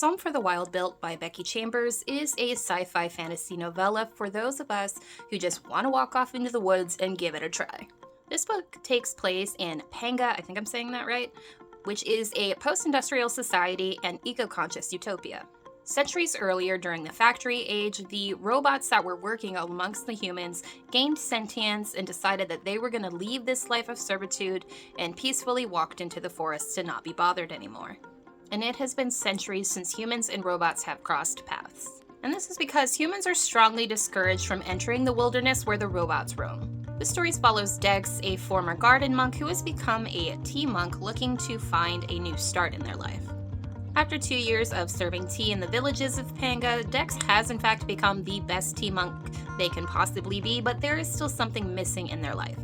Song for the Wild Built by Becky Chambers is a sci-fi fantasy novella for those of us who just want to walk off into the woods and give it a try. This book takes place in Panga, I think I'm saying that right, which is a post-industrial society and eco-conscious utopia. Centuries earlier, during the factory age, the robots that were working amongst the humans gained sentience and decided that they were going to leave this life of servitude and peacefully walked into the forest to not be bothered anymore. And it has been centuries since humans and robots have crossed paths. And this is because humans are strongly discouraged from entering the wilderness where the robots roam. The story follows Dex, a former garden monk who has become a tea monk looking to find a new start in their life. After 2 years of serving tea in the villages of Panga, Dex has in fact become the best tea monk they can possibly be, but there is still something missing in their life.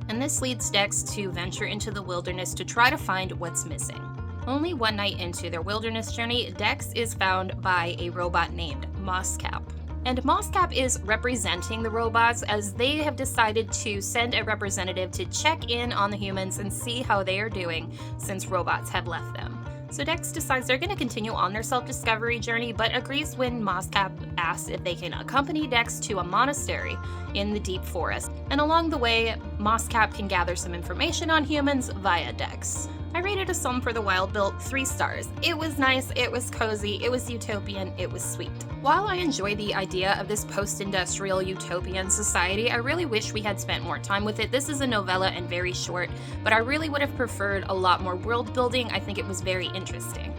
And this leads Dex to venture into the wilderness to try to find what's missing. Only one night into their wilderness journey, Dex is found by a robot named Mosscap. And Mosscap is representing the robots as they have decided to send a representative to check in on the humans and see how they are doing since robots have left them. So Dex decides they're going to continue on their self-discovery journey, but agrees when Mosscap asks if they can accompany Dex to a monastery in the deep forest. And along the way, Mosscap can gather some information on humans via Dex. I rated A Song for the Wild Built 3 stars. It was nice, it was cozy, it was utopian, it was sweet. While I enjoy the idea of this post-industrial utopian society, I really wish we had spent more time with it. This is a novella and very short, but I really would have preferred a lot more world building. I think it was very interesting.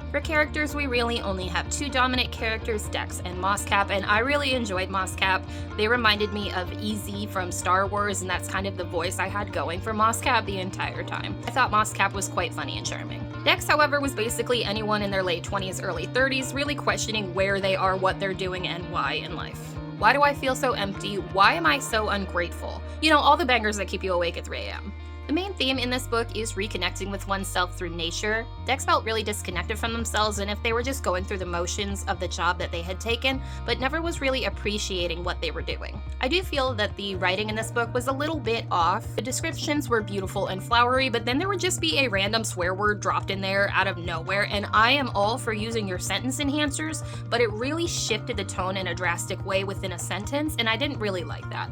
For characters, we really only have 2 dominant characters, Dex and Mosscap, and I really enjoyed Mosscap. They reminded me of EZ from Star Wars, and that's kind of the voice I had going for Mosscap the entire time. I thought Mosscap was quite funny and charming. Dex, however, was basically anyone in their late 20s, early 30s, really questioning where they are, what they're doing, and why in life. Why do I feel so empty? Why am I so ungrateful? You know, all the bangers that keep you awake at 3 a.m. The main theme in this book is reconnecting with oneself through nature. Dex felt really disconnected from themselves, and if they were just going through the motions of the job that they had taken, but never was really appreciating what they were doing. I do feel that the writing in this book was a little bit off. The descriptions were beautiful and flowery, but then there would just be a random swear word dropped in there out of nowhere, and I am all for using your sentence enhancers, but it really shifted the tone in a drastic way within a sentence, and I didn't really like that.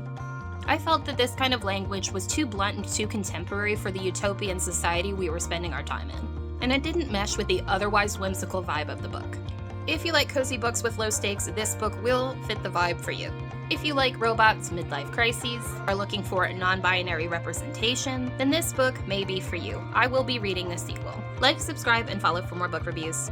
I felt that this kind of language was too blunt and too contemporary for the utopian society we were spending our time in, and it didn't mesh with the otherwise whimsical vibe of the book. If you like cozy books with low stakes, this book will fit the vibe for you. If you like robots, midlife crises, are looking for non-binary representation, then this book may be for you. I will be reading the sequel. Like, subscribe, and follow for more book reviews.